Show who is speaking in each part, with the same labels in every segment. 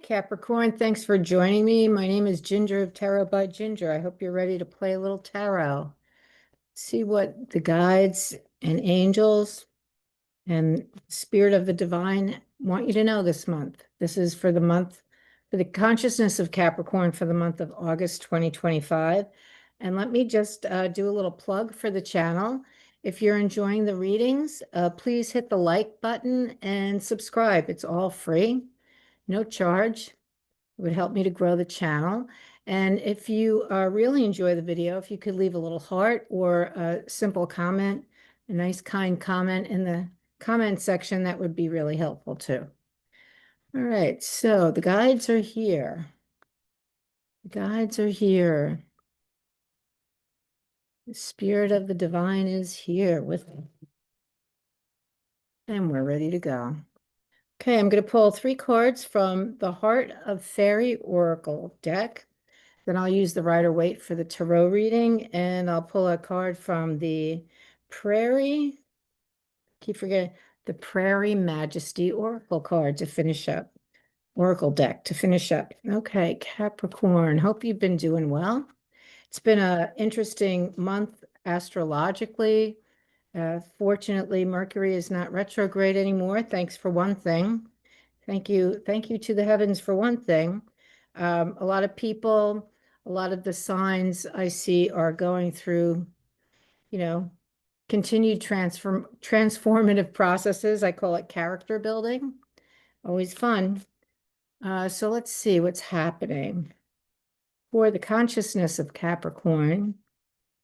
Speaker 1: Capricorn, thanks for joining me. My name is Ginger of Tarot by Ginger. I hope you're ready to play a little tarot. See what the guides and angels and spirit of the divine want you to know this month. This is for the month, for the consciousness of Capricorn for the month of August 2025. And let me just do a little plug for the channel. If you're enjoying the readings, please hit the like button and subscribe. It's all free, no charge. It would help me to grow the channel. And if you really enjoy the video, if you could leave a little heart or a simple comment, a nice kind comment in the comment section, that would be really helpful too. All right, so the guides are here. The guides are here. The spirit of the divine is here with me. And we're ready to go. Okay, I'm going to pull 3 cards from the Heart of Fairy Oracle deck. Then I'll use the Rider-Waite for the tarot reading, and I'll pull a card from the Prairie, keep forgetting, the Prairie Majesty Oracle card to finish up. Oracle deck to finish up. Okay, Capricorn, hope you've been doing well. It's been an interesting month astrologically. Fortunately, Mercury is not retrograde anymore. Thanks for one thing. Thank you to the heavens for one thing. A lot of people, a lot of the signs I see are going through, continued transformative processes. I call it character building. Always fun. So let's see what's happening for the consciousness of Capricorn,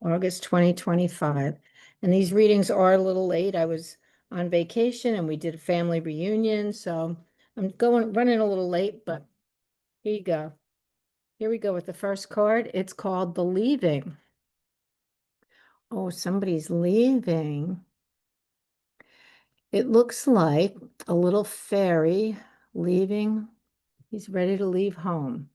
Speaker 1: August 2025. And these readings are a little late. I was on vacation and we did a family reunion, so I'm running a little late, but here you go. Here we go with the first card. It's called The Leaving. Oh, somebody's leaving. It looks like a little fairy leaving. He's ready to leave home.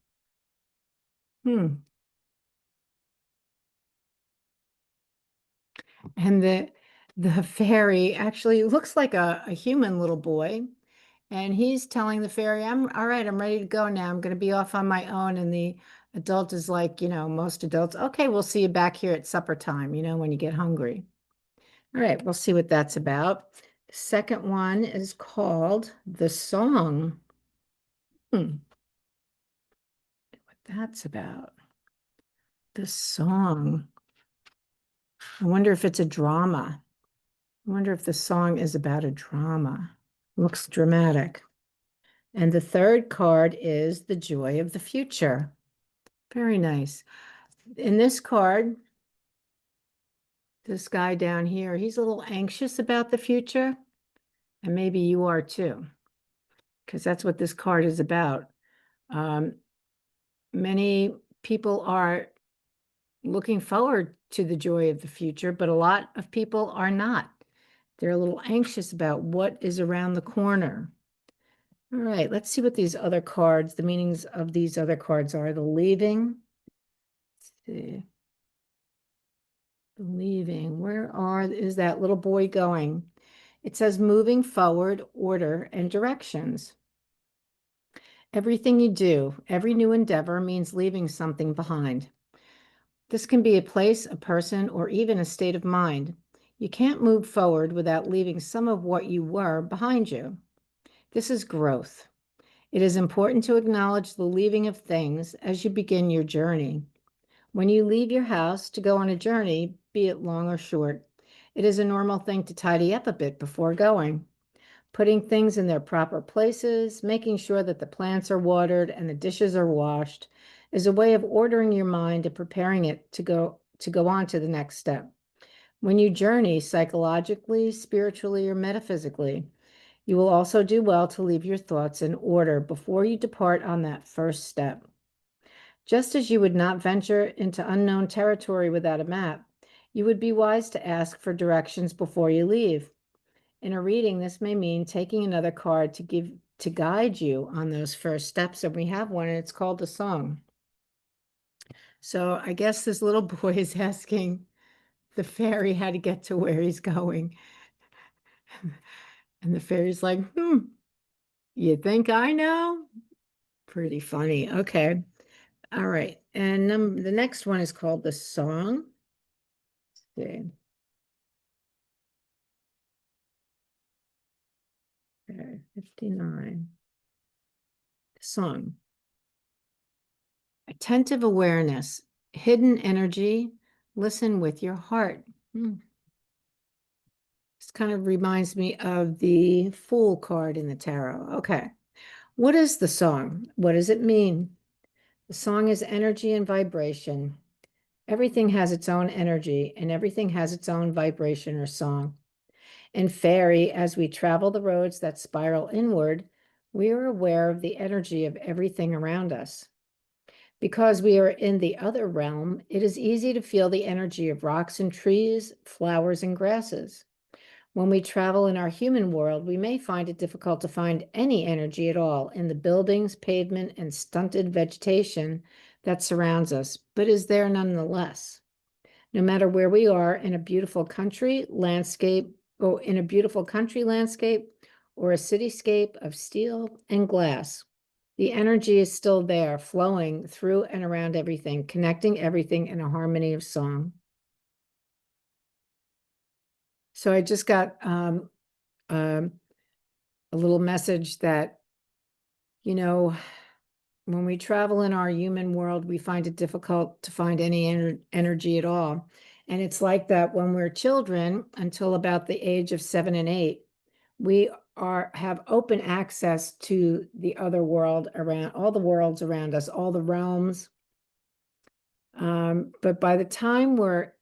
Speaker 1: And the fairy actually looks like a human little boy. And he's telling the fairy, I'm all right, I'm ready to go now. I'm going to be off on my own. And the adult is like, most adults, okay, we'll see you back here at supper time, when you get hungry. All right, we'll see what that's about. The second one is called The Song. What that's about. The Song. I wonder if it's a drama. I wonder if the song is about a drama. Looks dramatic. And the third card is The Joy of the Future. Very nice. In this card, this guy down here, he's a little anxious about the future. And maybe you are too, because that's what this card is about. Many people are looking forward to the joy of the future, but a lot of people are not. They're a little anxious about what is around the corner. All right, let's see what these other cards, the meanings of these other cards are. The Leaving. Let's see. The Leaving. Where is that little boy going? It says moving forward, order, and directions. Everything you do, every new endeavor means leaving something behind. This can be a place, a person, or even a state of mind. You can't move forward without leaving some of what you were behind you. This is growth. It is important to acknowledge the leaving of things as you begin your journey. When you leave your house to go on a journey, be it long or short, it is a normal thing to tidy up a bit before going. Putting things in their proper places, making sure that the plants are watered and the dishes are washed, is a way of ordering your mind and preparing it to go on to the next step. When you journey psychologically, spiritually, or metaphysically, you will also do well to leave your thoughts in order before you depart on that first step. Just as you would not venture into unknown territory without a map, you would be wise to ask for directions before you leave. In a reading, this may mean taking another card to guide you on those first steps, and we have one, and it's called The Song. So I guess this little boy is asking the fairy how to get to where he's going. And the fairy's like, you think I know? Pretty funny. Okay. All right. And the next one is called The Song. Let's see. Okay, 59. Song. Attentive awareness, hidden energy, listen with your heart. This kind of reminds me of the Fool card in the tarot. Okay. What is the song? What does it mean? The song is energy and vibration. Everything has its own energy and everything has its own vibration or song. In fairy, as we travel the roads that spiral inward, we are aware of the energy of everything around us. Because we are in the other realm, it is easy to feel the energy of rocks and trees, flowers and grasses. When we travel in our human world, we may find it difficult to find any energy at all in the buildings, pavement, and stunted vegetation that surrounds us, but is there nonetheless. No matter where we are in a beautiful country landscape, or a cityscape of steel and glass, the energy is still there, flowing through and around everything, connecting everything in a harmony of song. So I just got a little message that, when we travel in our human world, we find it difficult to find any energy at all. And it's like that when we're children until about the age of 7 and 8. We have open access to the other world around, all the worlds around us, all the realms. But by the time we're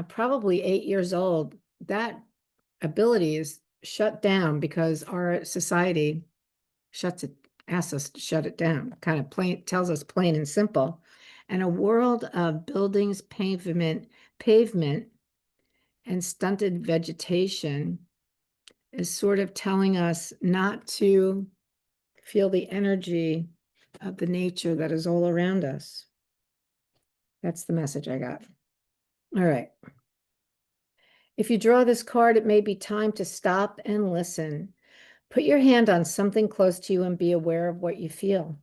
Speaker 1: probably 8 years old, that ability is shut down because our society asks us to shut it down, kind of tells us plain and simple. And a world of buildings, pavement, and stunted vegetation is sort of telling us not to feel the energy of the nature that is all around us. That's the message I got. All right. If you draw this card, it may be time to stop and listen. Put your hand on something close to you and be aware of what you feel.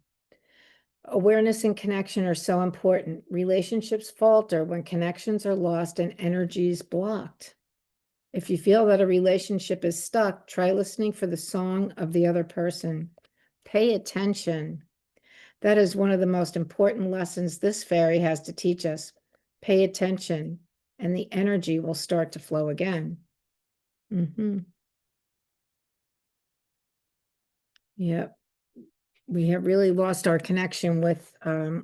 Speaker 1: Awareness and connection are so important. Relationships falter when connections are lost and energies blocked. If you feel that a relationship is stuck, try listening for the song of the other person. Pay attention. That is one of the most important lessons this fairy has to teach us. Pay attention, and the energy will start to flow again. Yep. We have really lost our connection with the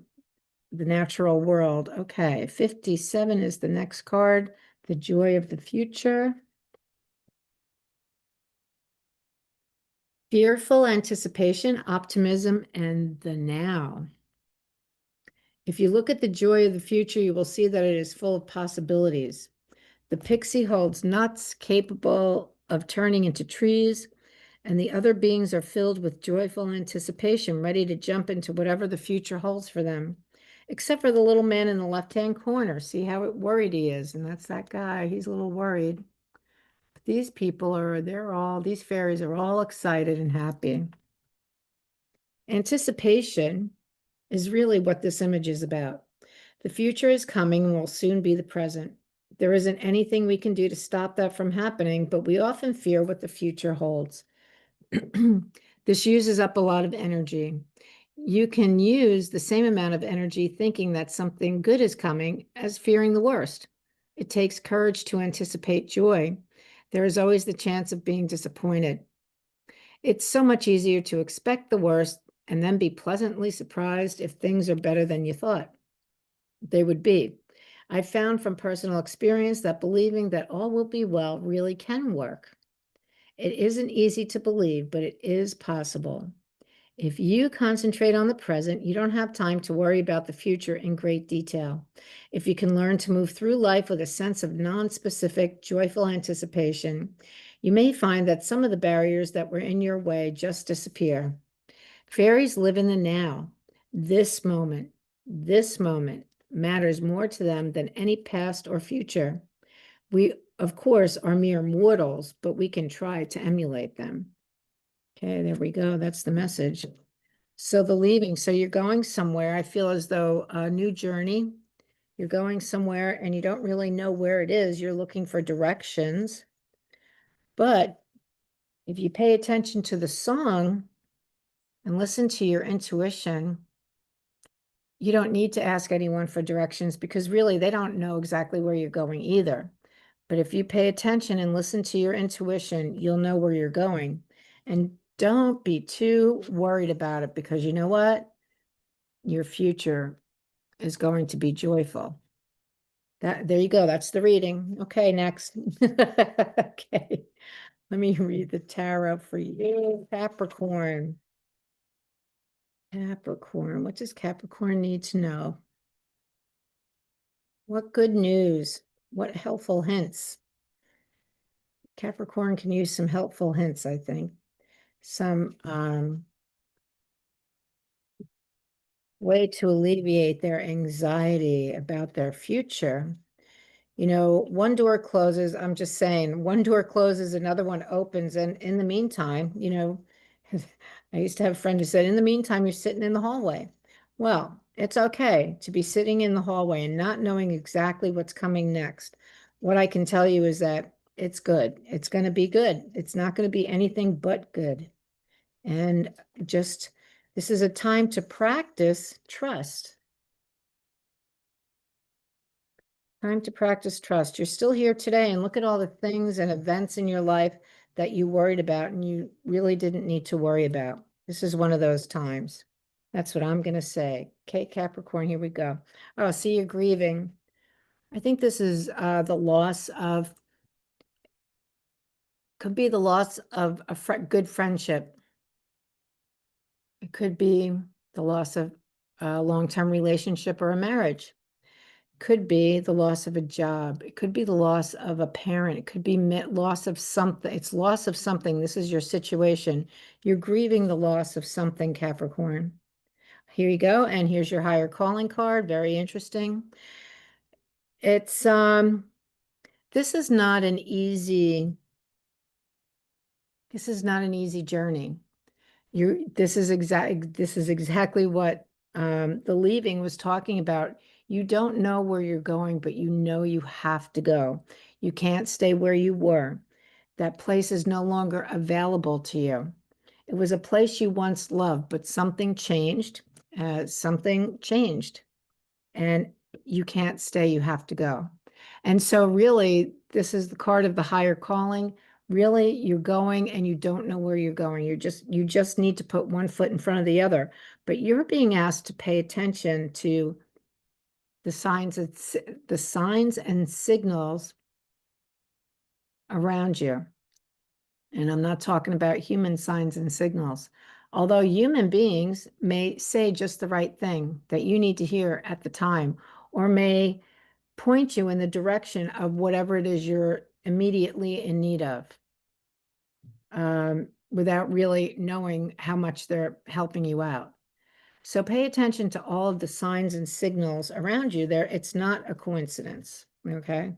Speaker 1: natural world. Okay, 57 is the next card, the joy of the future. Fearful anticipation, optimism, and the now. If you look at the joy of the future, you will see that it is full of possibilities. The pixie holds nuts capable of turning into trees, and the other beings are filled with joyful anticipation, ready to jump into whatever the future holds for them. Except for the little man in the left-hand corner. See how worried he is, and that's that guy. He's a little worried. But these people these fairies are all excited and happy. Anticipation is really what this image is about. The future is coming and will soon be the present. There isn't anything we can do to stop that from happening, but we often fear what the future holds. This uses up a lot of energy. You can use the same amount of energy thinking that something good is coming as fearing the worst. It takes courage to anticipate joy. There is always the chance of being disappointed. It's so much easier to expect the worst and then be pleasantly surprised if things are better than you thought they would be. I found from personal experience that believing that all will be well really can work. It isn't easy to believe, but it is possible. If you concentrate on the present, you don't have time to worry about the future in great detail. If you can learn to move through life with a sense of non-specific, joyful anticipation, you may find that some of the barriers that were in your way just disappear. Fairies live in the now. This moment matters more to them than any past or future. We, of course, are mere mortals, but we can try to emulate them. Okay, there we go. That's the message. So the leaving, so you're going somewhere. I feel as though a new journey, you're going somewhere and you don't really know where it is. You're looking for directions. But if you pay attention to the song and listen to your intuition, you don't need to ask anyone for directions because really they don't know exactly where you're going either. But if you pay attention and listen to your intuition, you'll know where you're going. And don't be too worried about it because you know what? Your future is going to be joyful. There you go. That's the reading. Okay, next. Okay. Let me read the tarot for you, Capricorn. Capricorn. What does Capricorn need to know? What good news? What helpful hints? Capricorn can use some helpful hints, I think. Some way to alleviate their anxiety about their future. You know, one door closes, I'm just saying, one door closes, another one opens. And in the meantime, you know, I used to have a friend who said, in the meantime, you're sitting in the hallway. Well, it's okay to be sitting in the hallway and not knowing exactly what's coming next. What I can tell you is that it's good. It's going to be good. It's not going to be anything but good. And just, this is a time to practice trust. Time to practice trust. You're still here today, and look at all the things and events in your life that you worried about and you really didn't need to worry about. This is one of those times. That's what I'm going to say. Okay, Capricorn, here we go. Oh, see, you're grieving. I think this is the loss of, could be the loss of a good friendship. It could be the loss of a long-term relationship or a marriage. Could be the loss of a job. It could be the loss of a parent. It could be loss of something. It's loss of something. This is your situation. You're grieving the loss of something, Capricorn. Here you go. And here's your higher calling card. Very interesting. It's this is not an easy journey. This is exactly what the leaving was talking about. You don't know where you're going, but you know you have to go. You can't stay where you were. That place is no longer available to you. It was a place you once loved, but something changed. Something changed, and you can't stay. You have to go. And so, really, this is the card of the higher calling. Really, you're going and you don't know where you're going. You just need to put one foot in front of the other. But you're being asked to pay attention to the signs and signals around you. And I'm not talking about human signs and signals. Although human beings may say just the right thing that you need to hear at the time, or may point you in the direction of whatever it is you're immediately in need of, without really knowing how much they're helping you out. So pay attention to all of the signs and signals around you there. It's not a coincidence, okay?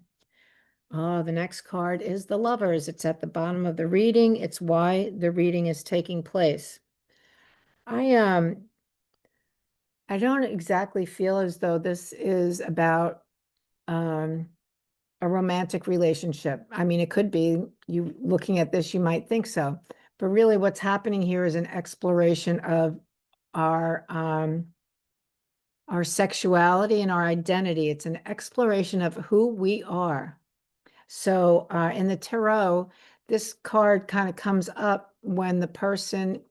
Speaker 1: Oh, the next card is the Lovers. It's at the bottom of the reading. It's why the reading is taking place. I don't exactly feel as though this is about a romantic relationship. I mean, it could be. You looking at this, you might think so. But really what's happening here is an exploration of our sexuality and our identity. It's an exploration of who we are. So in the tarot, this card kind of comes up when the person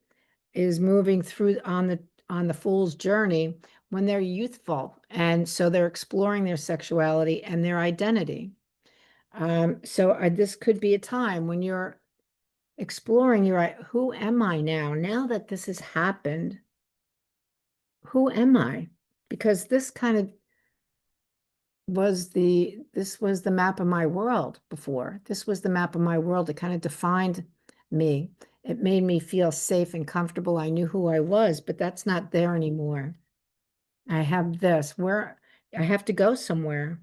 Speaker 1: is moving through on the fool's journey when they're youthful. And so they're exploring their sexuality and their identity. So this could be a time when you're exploring, you're like, who am I now? Now that this has happened, who am I? Because this kind of this was the map of my world before. This was the map of my world. It kind of defined me. It made me feel safe and comfortable. I knew who I was, but that's not there anymore. I have this where I have to go somewhere.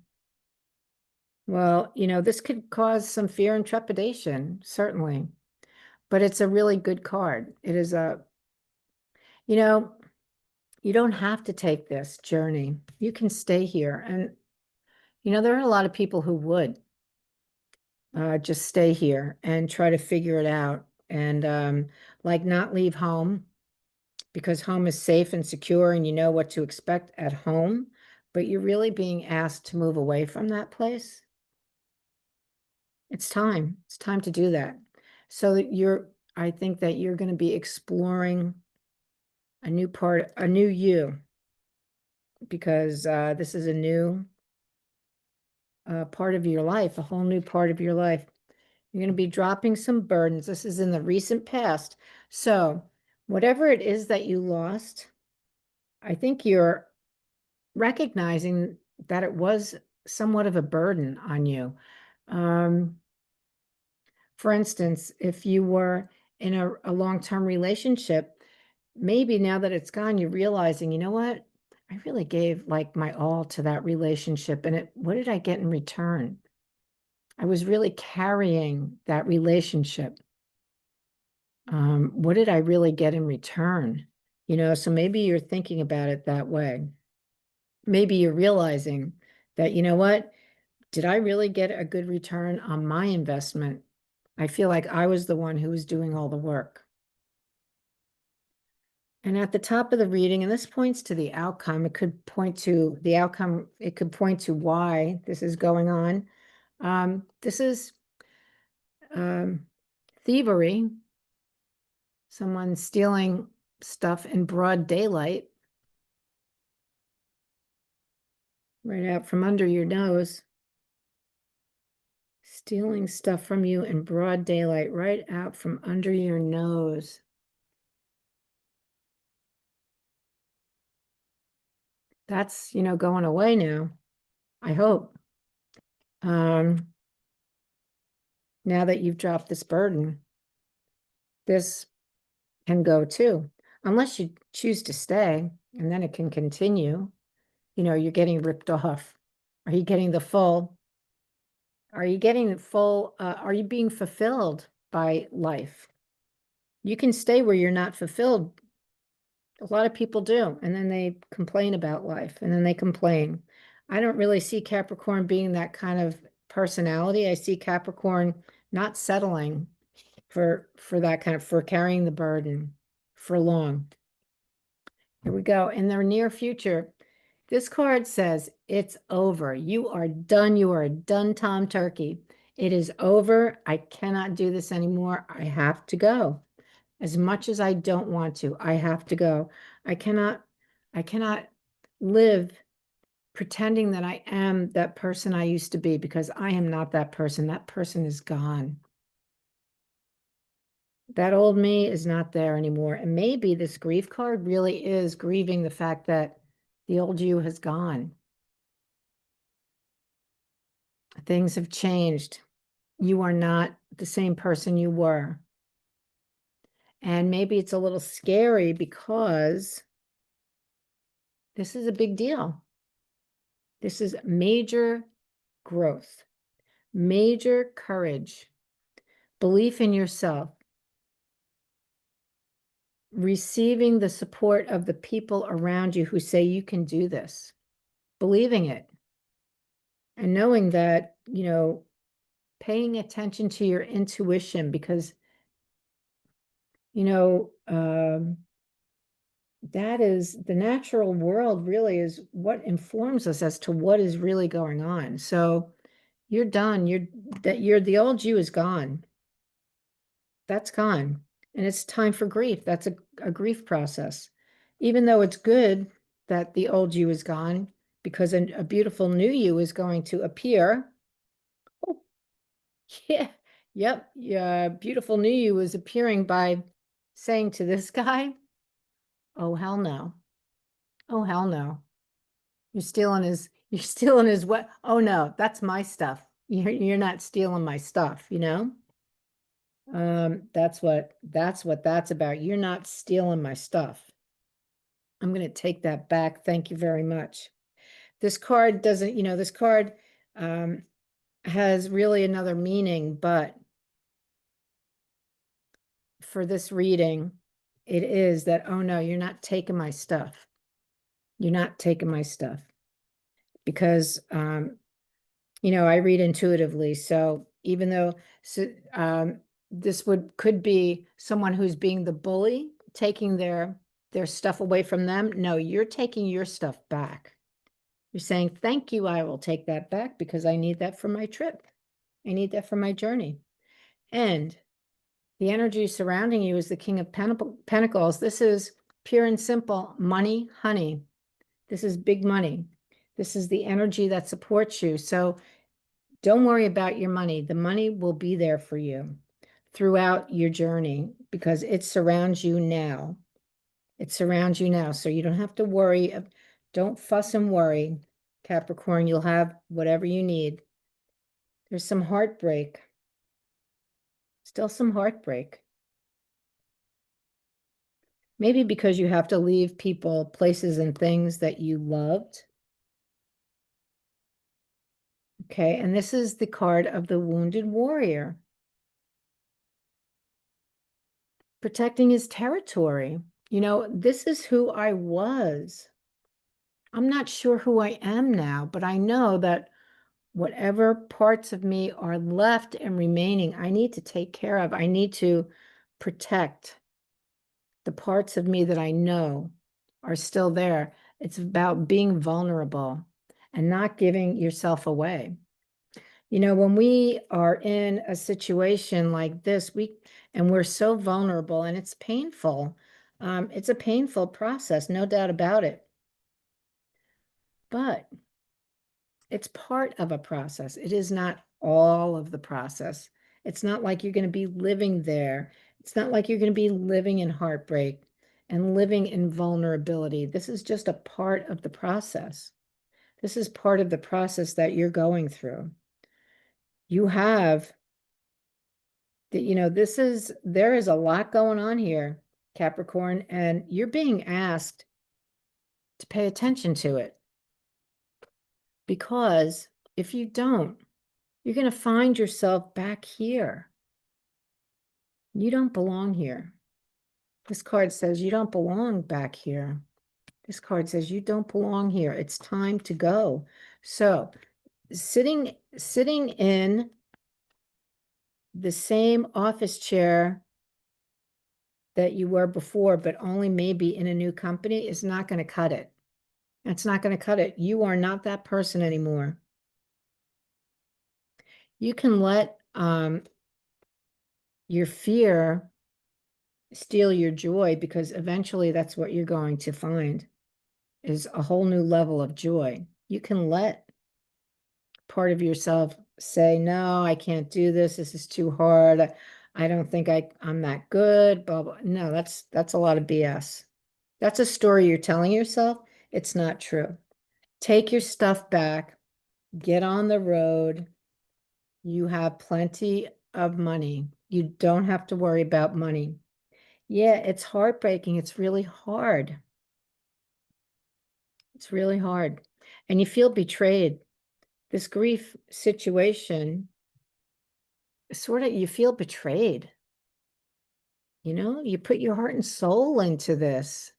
Speaker 1: Well, you know, this could cause some fear and trepidation, certainly, but it's a really good card. It is you know, You don't have to take this journey. You can stay here. And, there are a lot of people who would just stay here and try to figure it out and like not leave home because home is safe and secure and you know what to expect at home, but you're really being asked to move away from that place. It's time. It's time to do that. So that I think that you're going to be exploring a new you, because this is a new part of your life, a whole new part of your life. You're going to be dropping some burdens. This is in the recent past. So whatever it is that you lost, I think you're recognizing that it was somewhat of a burden on you. For instance, if you were in a long-term relationship, maybe now that it's gone, you're realizing, you know what? I really gave like my all to that relationship. And what did I get in return? I was really carrying that relationship. What did I really get in return? So maybe you're thinking about it that way. Maybe you're realizing that, you know what? Did I really get a good return on my investment? I feel like I was the one who was doing all the work. And at the top of the reading, and this points to the outcome, it could point to the outcome, it could point to why this is going on. This is thievery, someone stealing stuff in broad daylight, right out from under your nose. Stealing stuff from you in broad daylight, right out from under your nose. That's, going away now, I hope. Now that you've dropped this burden, this can go too, unless you choose to stay, and then it can continue. You're getting ripped off. Are you getting the full? Are you getting the full? Are you being fulfilled by life? You can stay where you're not fulfilled. A lot of people do, and then they complain about life, and then they complain. I don't really see Capricorn being that kind of personality. I see Capricorn not settling for that kind of, for carrying the burden for long. Here we go. In the near future, this card says it's over. You are done. You are a done Tom Turkey. It is over. I cannot do this anymore. I have to go. As much as I don't want to, I have to go. I cannot live pretending that I am that person I used to be, because I am not that person. That person is gone. That old me is not there anymore. And maybe this grief card really is grieving the fact that the old you has gone. Things have changed. You are not the same person you were. And maybe it's a little scary because this is a big deal. This is major growth, major courage, belief in yourself, receiving the support of the people around you who say you can do this, believing it, and knowing that, paying attention to your intuition, because, that is the natural world, really is what informs us as to what is really going on. So you're done. The old you is gone. That's gone. And it's time for grief. That's a grief process. Even though it's good that the old you is gone, because a beautiful new you is going to appear. Oh, yeah. Yep. Yeah. Beautiful new you is appearing by saying to this guy, oh, hell no. Oh, hell no. You're stealing his what? Oh no, that's my stuff. You're not stealing my stuff, that's what that's about. You're not stealing my stuff. I'm going to take that back. Thank you very much. This card doesn't, this card has really another meaning, but for this reading, it is that, oh no, you're not taking my stuff. You're not taking my stuff because, I read intuitively. So even though this could be someone who's being the bully, taking their stuff away from them. No, you're taking your stuff back. You're saying, thank you, I will take that back because I need that for my trip. I need that for my journey. And the energy surrounding you is the King of Pentacles. This is pure and simple money, honey. This is big money. This is the energy that supports you. So don't worry about your money. The money will be there for you throughout your journey because it surrounds you now. It surrounds you now. So you don't have to worry. Don't fuss and worry, Capricorn. You'll have whatever you need. There's some heartbreak. Still some heartbreak. Maybe because you have to leave people, places, and things that you loved. Okay, and this is the card of the wounded warrior. Protecting his territory. This is who I was. I'm not sure who I am now, but I know that whatever parts of me are left and remaining, I need to take care of. I need to protect the parts of me that I know are still there. It's about being vulnerable and not giving yourself away. When we are in a situation like this, we're so vulnerable and it's painful. It's a painful process, no doubt about it. But it's part of a process. It is not all of the process. It's not like you're going to be living there. It's not like you're going to be living in heartbreak and living in vulnerability. This is just a part of the process. This is part of the process that you're going through. You have that, there is a lot going on here, Capricorn, and you're being asked to pay attention to it. Because if you don't, you're going to find yourself back here. You don't belong here. This card says you don't belong back here. This card says you don't belong here. It's time to go. So sitting in the same office chair that you were before, but only maybe in a new company is not going to cut it. It's not going to cut it. You are not that person anymore. You can let your fear steal your joy because eventually that's what you're going to find is a whole new level of joy. You can let part of yourself say, no, I can't do this. This is too hard. I don't think I'm that good, blah, blah. No, that's a lot of BS. That's a story you're telling yourself. It's not true. Take your stuff back, get on the road. You have plenty of money. You don't have to worry about money. Yeah, it's heartbreaking. It's really hard. It's really hard. And you feel betrayed. This grief situation, sort of, you feel betrayed. You put your heart and soul into this.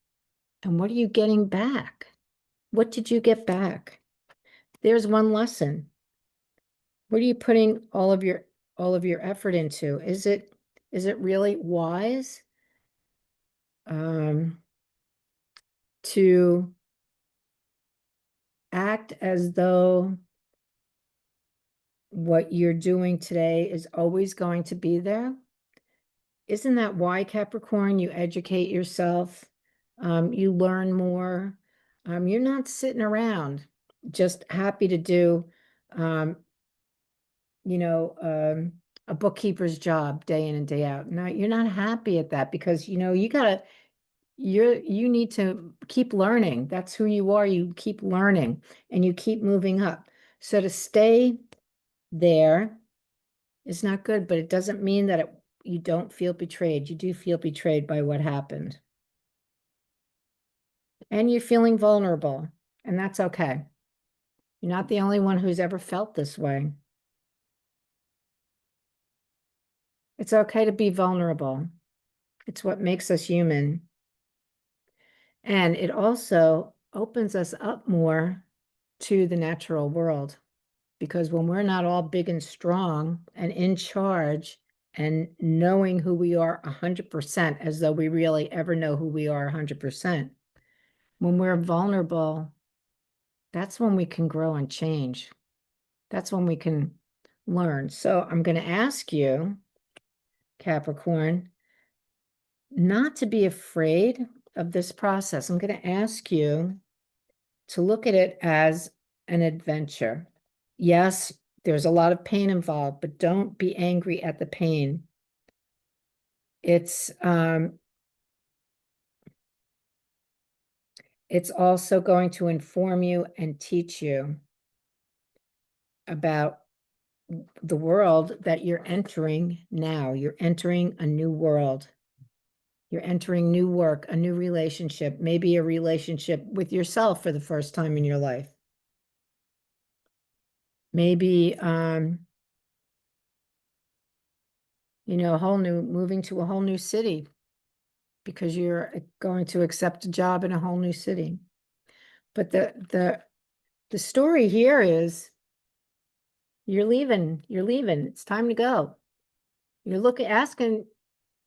Speaker 1: And what are you getting back? What did you get back? There's one lesson. What are you putting all of your effort into? Is it really wise to act as though what you're doing today is always going to be there? Isn't that why, Capricorn, you educate yourself? You learn more. You're not sitting around just happy to do, a bookkeeper's job day in and day out. No, you're not happy at that because, you need to keep learning. That's who you are. You keep learning and you keep moving up. So to stay there is not good, but it doesn't mean that you don't feel betrayed. You do feel betrayed by what happened. And you're feeling vulnerable, and that's okay. You're not the only one who's ever felt this way. It's okay to be vulnerable. It's what makes us human. And it also opens us up more to the natural world. Because when we're not all big and strong and in charge and knowing who we are 100%, as though we really ever know who we are 100%, when we're vulnerable, that's when we can grow and change. That's when we can learn. So I'm going to ask you, Capricorn, not to be afraid of this process. I'm going to ask you to look at it as an adventure. Yes, there's a lot of pain involved, but don't be angry at the pain. It's also going to inform you and teach you about the world that you're entering now. You're entering a new world. You're entering new work, a new relationship, maybe a relationship with yourself for the first time in your life. Maybe, moving to a whole new city because you're going to accept a job in a whole new city. But the story here is you're leaving. It's time to go. You're asking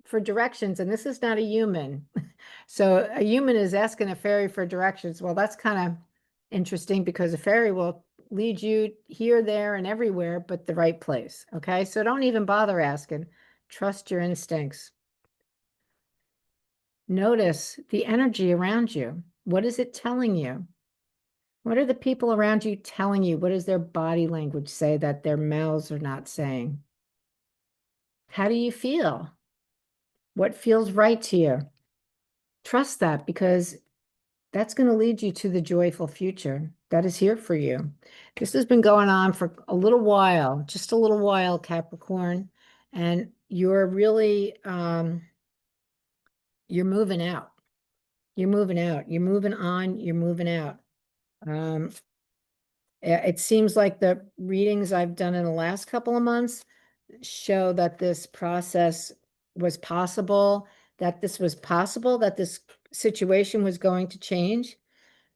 Speaker 1: for directions, and this is not a human. So a human is asking a fairy for directions. Well, that's kind of interesting because a fairy will lead you here, there, and everywhere, but the right place. Okay, so don't even bother asking. Trust your instincts. Notice the energy around you. What is it telling you? What are the people around you telling you? What does their body language say that their mouths are not saying? How do you feel? What feels right to you? Trust that, because that's going to lead you to the joyful future that is here for you. This has been going on for a little while, just a little while, Capricorn, and you're really, you're moving out. You're moving out. You're moving on. You're moving out. It seems like the readings I've done in the last couple of months show that this process was possible, that this situation was going to change.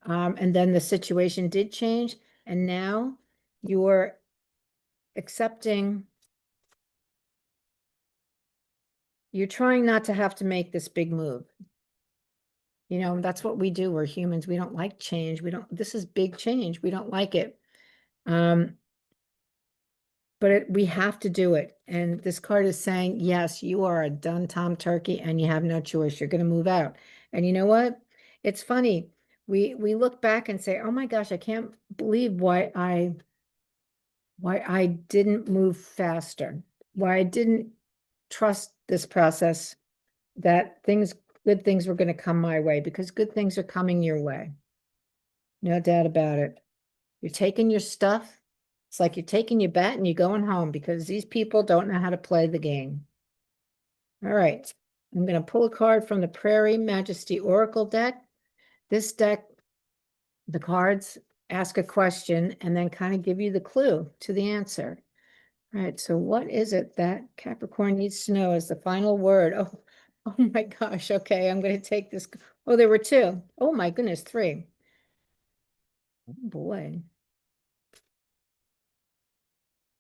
Speaker 1: And then the situation did change. And now you're accepting, you're trying not to have to make this big move. That's what we do. We're humans. We don't like change. This is big change. We don't like it. But we have to do it. And this card is saying, yes, you are a done Tom Turkey and you have no choice. You're going to move out. And you know what? It's funny. We look back and say, oh my gosh, I can't believe why I didn't move faster, why I didn't trust this process, that good things were going to come my way, because good things are coming your way. No doubt about it. You're taking your stuff. It's like you're taking your bat and you're going home, because these people don't know how to play the game. All right. I'm going to pull a card from the Prairie Majesty Oracle deck. This deck, the cards ask a question and then kind of give you the clue to the answer. All right. So what is it that Capricorn needs to know as the final word? Oh my gosh. Okay. I'm going to take this. Oh, there were two. Oh my goodness. Three. Oh boy.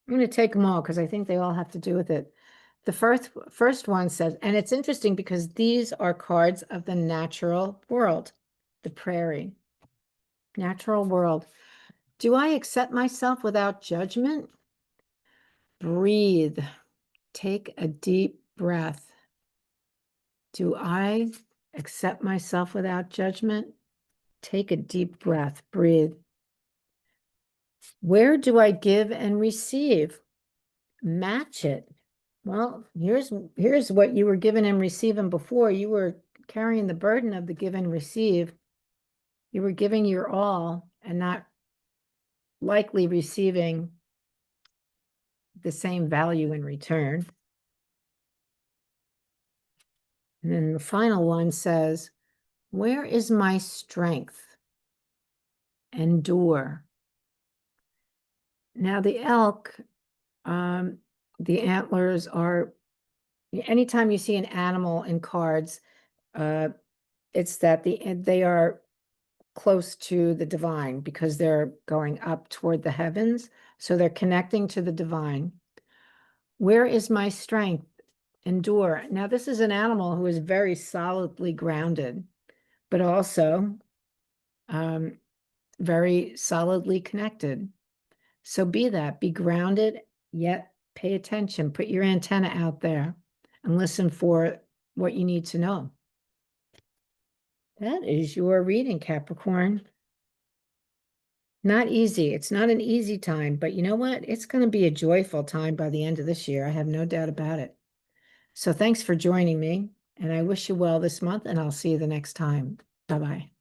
Speaker 1: I'm going to take them all because I think they all have to do with it. The first one says, and it's interesting because these are cards of the natural world, the prairie, natural world. Do I accept myself without judgment? Breathe. Take a deep breath. Do I accept myself without judgment? Take a deep breath. Breathe. Where do I give and receive? Match it. Well, here's what you were given and receiving before. You were carrying the burden of the give and receive. You were giving your all and not likely receiving the same value in return. And then the final one says, where is my strength? Endure. Now the elk, the antlers are, anytime you see an animal in cards, it's that they are close to the divine because they're going up toward the heavens. So they're connecting to the divine. Where is my strength? Endure. Now, this is an animal who is very solidly grounded, but also very solidly connected. So be that, be grounded, yet pay attention. Put your antenna out there and listen for what you need to know. That is your reading, Capricorn. Not easy. It's not an easy time, but you know what? It's going to be a joyful time by the end of this year. I have no doubt about it. So thanks for joining me, and I wish you well this month, and I'll see you the next time. Bye-bye.